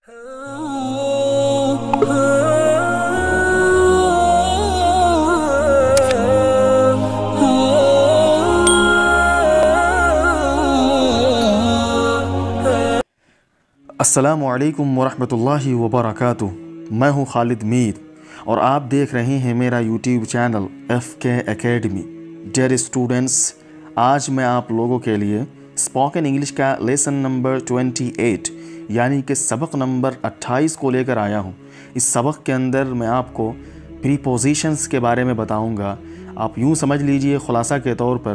अस्सलामुअलैकुम वरहमतुल्लाहि वबरकातुहू। मैं हूँ खालिद मीर और आप देख रहे हैं मेरा YouTube channel FK Academy. Dear students, आज मैं आप लोगों के लिए स्पोकन इंग्लिश का लेसन नंबर 28 यानी कि सबक नंबर 28 को लेकर आया हूँ। इस सबक के अंदर मैं आपको प्रीपोजिशंस के बारे में बताऊँगा। आप यूँ समझ लीजिए ख़ुलासा के तौर पर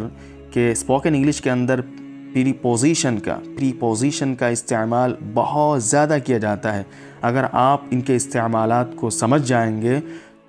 कि स्पोकन इंग्लिश के अंदर प्रीपोजिशन का इस्तेमाल बहुत ज़्यादा किया जाता है। अगर आप इनके इस्तेमालात को समझ जाएंगे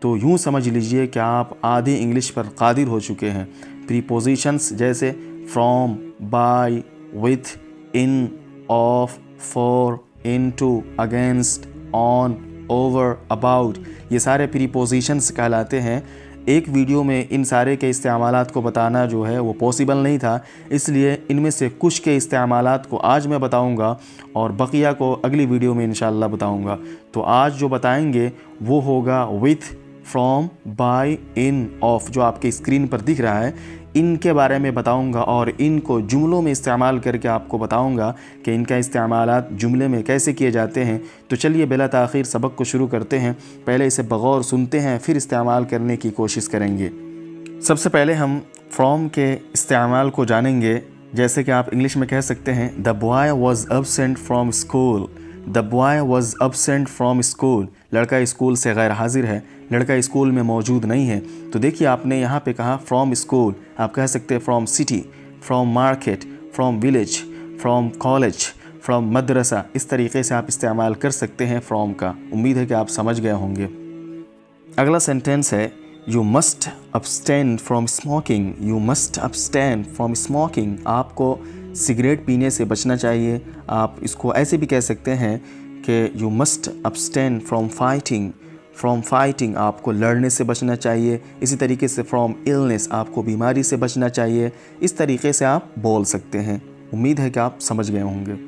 तो यूँ समझ लीजिए कि आप आधी इंग्लिश पर कादिर हो चुके हैं। प्रीपोजिशंस जैसे from, by, with, in, of, for, into, against, on, over, about, ये सारे प्रीपोजिशंस कहलाते हैं। एक वीडियो में इन सारे के इस्तेमालात को बताना जो है वो पॉसिबल नहीं था, इसलिए इनमें से कुछ के इस्तेमालात को आज मैं बताऊंगा और बकिया को अगली वीडियो में इंशाल्लाह बताऊंगा। तो आज जो बताएंगे वो होगा with, from, by, in, of, जो आपके स्क्रीन पर दिख रहा है। इनके बारे में बताऊंगा और इनको जुमलों में इस्तेमाल करके आपको बताऊंगा कि इनका इस्तेमालात जुमले में कैसे किए जाते हैं। तो चलिए बिला ताख़ीर सबक को शुरू करते हैं। पहले इसे बगौर सुनते हैं, फिर इस्तेमाल करने की कोशिश करेंगे। सबसे पहले हम फ्रॉम के इस्तेमाल को जानेंगे। जैसे कि आप इंग्लिश में कह सकते हैं the boy was absent from school. The boy was absent from school, लड़का स्कूल से गैर हाजिर है, लड़का स्कूल में मौजूद नहीं है। तो देखिए आपने यहाँ पे कहा फ्रॉम स्कूल, आप कह सकते हैं from city, from market, from village, from college, from madrasa. इस तरीके से आप इस्तेमाल कर सकते हैं फ्रॉम का। उम्मीद है कि आप समझ गए होंगे। अगला सेंटेंस है you must abstain from smoking. You must abstain from smoking, आपको सिगरेट पीने से बचना चाहिए। आप इसको ऐसे भी कह सकते हैं कि you must abstain from fighting. From fighting, आपको लड़ने से बचना चाहिए। इसी तरीके से फ्रॉम इलनेस, आपको बीमारी से बचना चाहिए। इस तरीके से आप बोल सकते हैं। उम्मीद है कि आप समझ गए होंगे।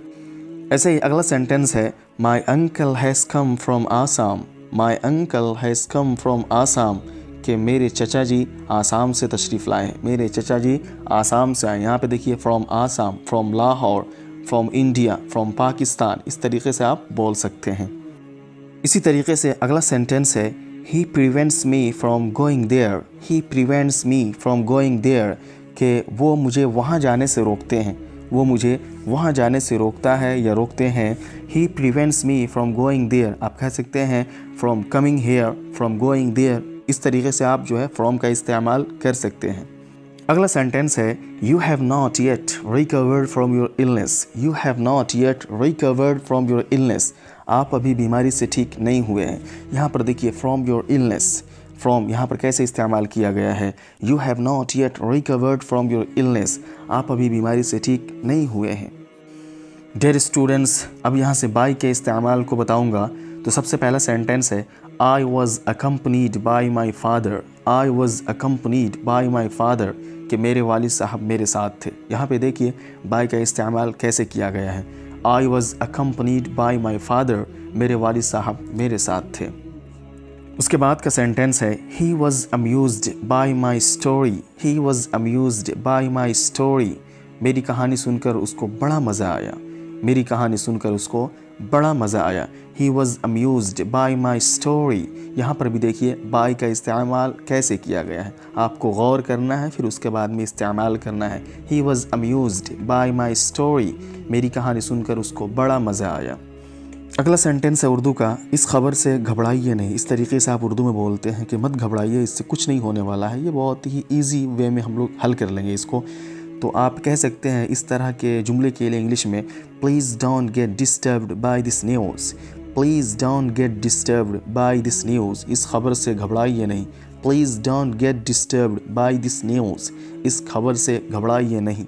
ऐसे ही अगला सेंटेंस है my uncle has come from Assam. My uncle has come from Assam, कि मेरे चचा जी आसाम से तशरीफ़ लाए हैं। मेरे चचा जी आसाम से आए। यहाँ पे देखिए from Assam, from Lahore, from India, from Pakistan. इस तरीके से आप बोल सकते हैं। इसी तरीके से अगला सेंटेंस है he prevents me from going there. He prevents me from going there, कि वो मुझे वहाँ जाने से रोकते हैं। वो मुझे वहाँ जाने से रोकता है या रोकते हैं। He prevents me from going there, आप कह सकते हैं from coming here, from going there. इस तरीके से आप जो है फ्रॉम का इस्तेमाल कर सकते हैं। अगला सेंटेंस है you have not yet recovered from your illness. You have not yet recovered from your illness, आप अभी बीमारी से ठीक नहीं हुए हैं। यहाँ पर देखिए फ्रॉम योर इलनेस, फ्रॉम यहाँ पर कैसे इस्तेमाल किया गया है। You have not yet recovered from your illness, आप अभी बीमारी से ठीक नहीं हुए हैं। डियर स्टूडेंट्स, अब यहाँ से बाय के इस्तेमाल को बताऊँगा। तो सबसे पहला सेंटेंस है I was accompanied by my father. I was accompanied by my father, कि मेरे वालिद साहब मेरे साथ थे। यहाँ पे देखिए बाय का इस्तेमाल कैसे किया गया है। I was accompanied by my father, मेरे वालिद साहब मेरे साथ थे। उसके बाद का सेंटेंस है he was amused by my story. He was amused by my story, मेरी कहानी सुनकर उसको बड़ा मज़ा आया। मेरी कहानी सुनकर उसको बड़ा मज़ा आया। He was amused by my story, यहाँ पर भी देखिए बाय का इस्तेमाल कैसे किया गया है। आपको गौर करना है, फिर उसके बाद में इस्तेमाल करना है। He was amused by my story, मेरी कहानी सुनकर उसको बड़ा मज़ा आया। अगला सेंटेंस है उर्दू का इस खबर से घबराइए नहीं। इस तरीके से आप उर्दू में बोलते हैं कि मत घबराइए, इससे कुछ नहीं होने वाला है। ये बहुत ही ईजी वे में हम लोग हल कर लेंगे इसको। तो आप कह सकते हैं इस तरह के जुमले के लिए इंग्लिश में please don't get disturbed by this news. Please don't get disturbed by this news, इस खबर से घबराइए नहीं। Please don't get disturbed by this news, इस खबर से घबराइए नहीं।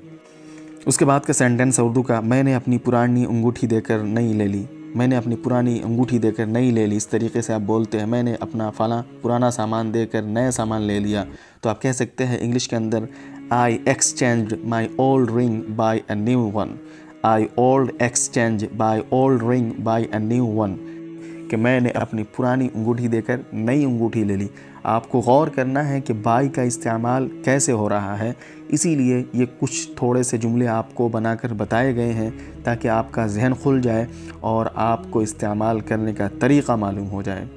उसके बाद का सेंटेंस है उर्दू का मैंने अपनी पुरानी अंगूठी देकर नई ले ली। मैंने अपनी पुरानी अंगूठी देकर नई ले ली, इस तरीके से आप बोलते हैं मैंने अपना फला पुराना सामान देकर नया सामान ले लिया। तो आप कह सकते हैं इंग्लिश के अंदर I exchanged my old ring by a new one. I old exchange by old ring by a new one, कि मैंने अपनी पुरानी अंगूठी देकर नई अंगूठी ले ली। आपको गौर करना है कि बाय का इस्तेमाल कैसे हो रहा है, इसीलिए ये कुछ थोड़े से जुमले आपको बनाकर बताए गए हैं ताकि आपका जहन खुल जाए और आपको इस्तेमाल करने का तरीक़ा मालूम हो जाए।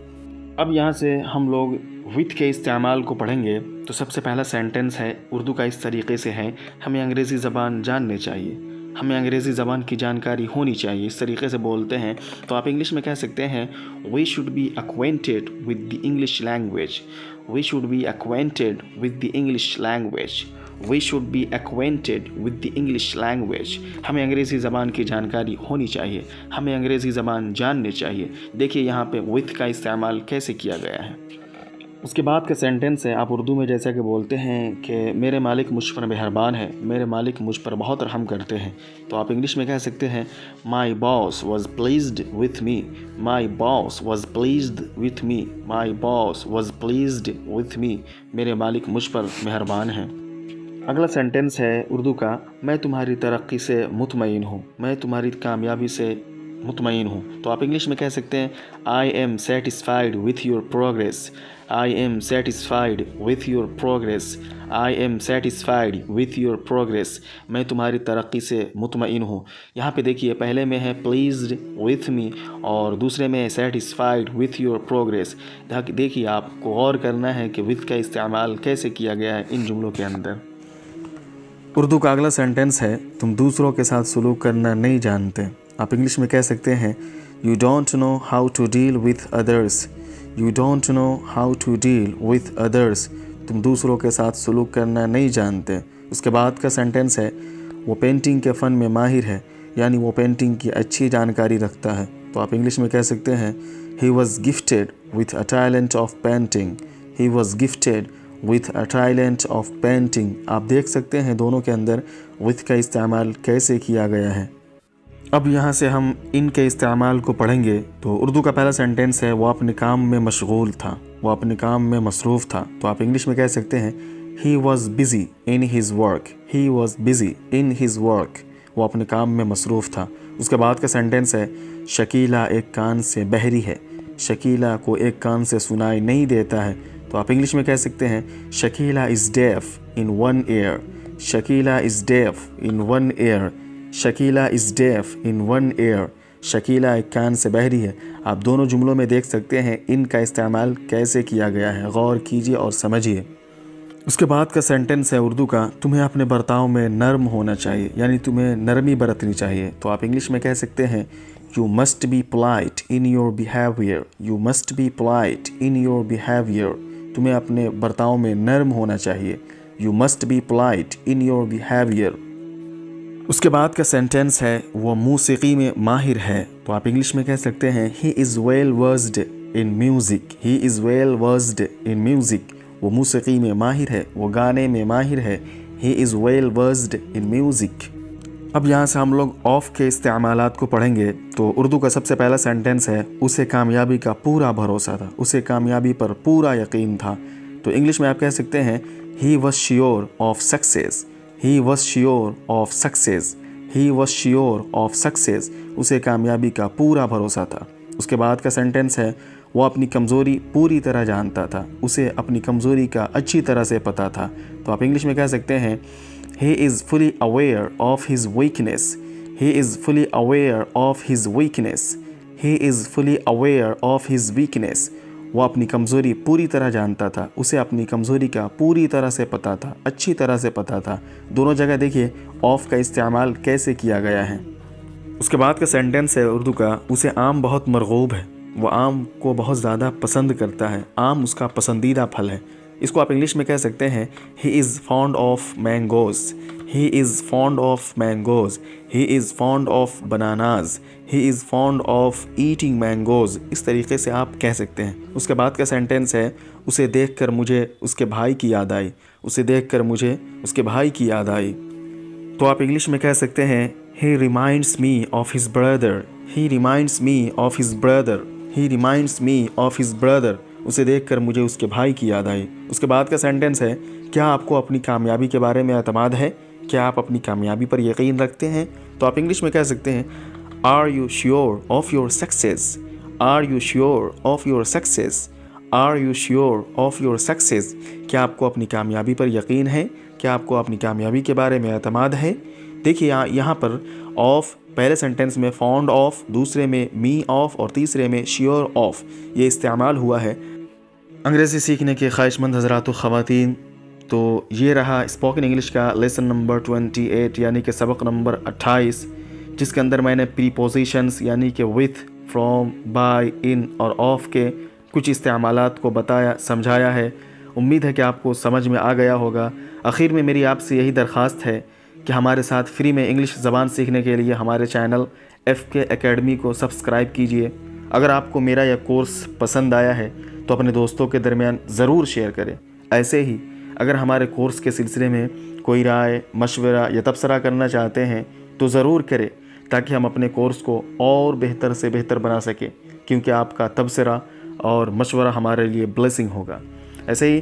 अब यहाँ से हम लोग विथ के इस्तेमाल को पढ़ेंगे। तो सबसे पहला सेंटेंस है उर्दू का इस तरीके से है, हमें अंग्रेज़ी ज़बान जाननी चाहिए, हमें अंग्रेज़ी ज़बान की जानकारी होनी चाहिए। इस तरीके से बोलते हैं तो आप इंग्लिश में कह सकते हैं we should be acquainted with the English language, we should be acquainted with the English language, we should be acquainted with the English language. हमें अंग्रेज़ी ज़बान की जानकारी होनी चाहिए, हमें अंग्रेज़ी ज़बान जाननी चाहिए। देखिए यहाँ पे विथ का इस्तेमाल कैसे किया गया है। उसके बाद का सेंटेंस है, आप उर्दू में जैसा कि बोलते हैं कि मेरे मालिक मुझ पर मेहरबान है, मेरे मालिक मुझ पर बहुत रहम करते हैं। तो आप इंग्लिश में कह सकते हैं my boss was pleased with me, my boss was pleased with me, my boss was pleased with me. मेरे मालिक मुझ पर मेहरबान हैं। अगला सेंटेंस है उर्दू का, मैं तुम्हारी तरक्की से मुतमईन हूँ, मैं तुम्हारी कामयाबी से मुतमईन हूँ। तो आप इंग्लिश में कह सकते हैं I am satisfied with your progress, I am satisfied with your progress, I am satisfied with your progress. मैं तुम्हारी तरक्की से मुतमईन हूँ। यहाँ पे देखिए पहले में है प्लीज्ड विथ मी और दूसरे में है सेटिस्फाइड विथ योर प्रोग्रेस। देखिए आपको गौर करना है कि विथ का इस्तेमाल कैसे किया गया है इन जुमलों के अंदर। उर्दू का अगला सेंटेंस है, तुम दूसरों के साथ सलूक करना नहीं जानते। आप इंग्लिश में कह सकते हैं you don't know how to deal with others, you don't know how to deal with others. तुम दूसरों के साथ सलूक करना नहीं जानते। उसके बाद का सेंटेंस है वो पेंटिंग के फ़न में माहिर है, यानी वो पेंटिंग की अच्छी जानकारी रखता है। तो आप इंग्लिश में कह सकते हैं he was gifted with a talent of painting, he was gifted with a talent of painting. आप देख सकते हैं दोनों के अंदर विथ का इस्तेमाल कैसे किया गया है। अब यहाँ से हम इनके इस्तेमाल को पढ़ेंगे। तो उर्दू का पहला सेंटेंस है वो अपने काम में मशगूल था, वो अपने काम में मसरूफ़ था। तो आप इंग्लिश में कह सकते हैं he was busy in his work, he was busy in his work. वो अपने काम में मसरूफ़ था। उसके बाद का सेंटेंस है शकीला एक कान से बहरी है, शकीला को एक कान से सुनाई नहीं देता है। तो आप इंग्लिश में कह सकते हैं Shakila is deaf in one ear, Shakila is deaf in one ear, Shakila is deaf in one ear. Shakila एक कान से बहरी है। आप दोनों जुमलों में देख सकते हैं इनका इस्तेमाल कैसे किया गया है। गौर कीजिए और समझिए। उसके बाद का सेंटेंस है उर्दू का, तुम्हें अपने बर्ताव में नर्म होना चाहिए, यानी तुम्हें नरमी बरतनी चाहिए। तो आप इंग्लिश में कह सकते हैं you must be polite in your behaviour, you must be polite in your behaviour. तुम्हें अपने बर्ताव में नर्म होना चाहिए। You must be polite in your behaviour. उसके बाद का सेंटेंस है वो मूसीकी में माहिर है। तो आप इंग्लिश में कह सकते हैं he is well versed in music, he is well versed in music. वो मूसीकी में माहिर है, वो गाने में माहिर है। He is well versed in music. अब यहाँ से हम लोग ऑफ के इस्तेमालात को पढ़ेंगे। तो उर्दू का सबसे पहला सेंटेंस है उसे कामयाबी का पूरा भरोसा था, उसे कामयाबी पर पूरा यकीन था। तो इंग्लिश में आप कह सकते हैं he was sure of success, he was sure of success, he was sure of success. उसे कामयाबी का पूरा भरोसा था। उसके बाद का सेंटेंस है वो अपनी कमज़ोरी पूरी तरह जानता था, उसे अपनी कमज़ोरी का अच्छी तरह से पता था। तो आप इंग्लिश में कह सकते हैं he is fully aware of his weakness, he is fully aware of his weakness, he is fully aware of his weakness। वो अपनी कमज़ोरी पूरी तरह जानता था, उसे अपनी कमज़ोरी का पूरी तरह से पता था, अच्छी तरह से पता था। दोनों जगह देखिए ऑफ का इस्तेमाल कैसे किया गया है। उसके बाद का सेंटेंस है उर्दू का, उसे आम बहुत मरगूब है, वो आम को बहुत ज़्यादा पसंद करता है, आम उसका पसंदीदा फल है। इसको आप इंग्लिश में कह सकते हैं he is fond of mangoes, he is fond of mangoes, he is fond of bananas, he is fond of eating mangoes. इस तरीके से आप कह सकते हैं। उसके बाद का सेंटेंस है उसे देखकर मुझे उसके भाई की याद आई, उसे देखकर मुझे उसके भाई की याद आई। तो आप इंग्लिश में कह सकते हैं he reminds me of his brother, he reminds me of his brother, he reminds me of his brother. उसे देखकर मुझे उसके भाई की याद आई। उसके बाद का सेंटेंस है क्या आपको अपनी कामयाबी के बारे में एतमाद है, क्या आप अपनी कामयाबी पर यकीन रखते हैं, तो आप इंग्लिश में कह सकते हैं are you sure of your success, are you sure of your success, are you sure of your success. क्या आपको अपनी कामयाबी पर यकीन है? क्या आपको अपनी कामयाबी के बारे में एतमाद है? देखिए यहाँ पर ऑफ पहले सेंटेंस में फाउंड ऑफ, दूसरे में मी ऑफ और तीसरे में श्योर ऑफ ये इस्तेमाल हुआ है। अंग्रेज़ी सीखने के ख्वाहिशमंद हज़रात व ख़वातीन, तो ये रहा स्पोकन इंग्लिश का लेसन नंबर 28 यानी कि सबक नंबर 28, जिसके अंदर मैंने प्रीपोजिशंस यानी कि विथ, फ्रॉम, बाय, इन और ऑफ के कुछ इस्तेमालात को बताया, समझाया है। उम्मीद है कि आपको समझ में आ गया होगा। आखिर में मेरी आपसे यही दरख्वास्त है कि हमारे साथ फ्री में इंग्लिश ज़बान सीखने के लिए हमारे चैनल FK एकेडमी को सब्सक्राइब कीजिए। अगर आपको मेरा यह कोर्स पसंद आया है तो अपने दोस्तों के दरमियान ज़रूर शेयर करें। ऐसे ही अगर हमारे कोर्स के सिलसिले में कोई राय, मशवरा या तबसरा करना चाहते हैं तो ज़रूर करें, ताकि हम अपने कोर्स को और बेहतर से बेहतर बना सकें, क्योंकि आपका तबसरा और मशवरा हमारे लिए ब्लेसिंग होगा। ऐसे ही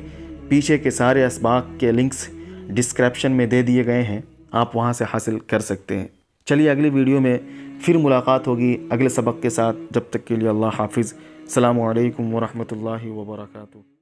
पीछे के सारे असबाक के लिंक्स डिस्क्रिप्शन में दे दिए गए हैं, आप वहां से हासिल कर सकते हैं। चलिए अगली वीडियो में फिर मुलाकात होगी अगले सबक के साथ। जब तक के लिए अल्लाह हाफिज़। अस्सलामु अलैकुम व रहमतुल्लाहि व बरकातुहू।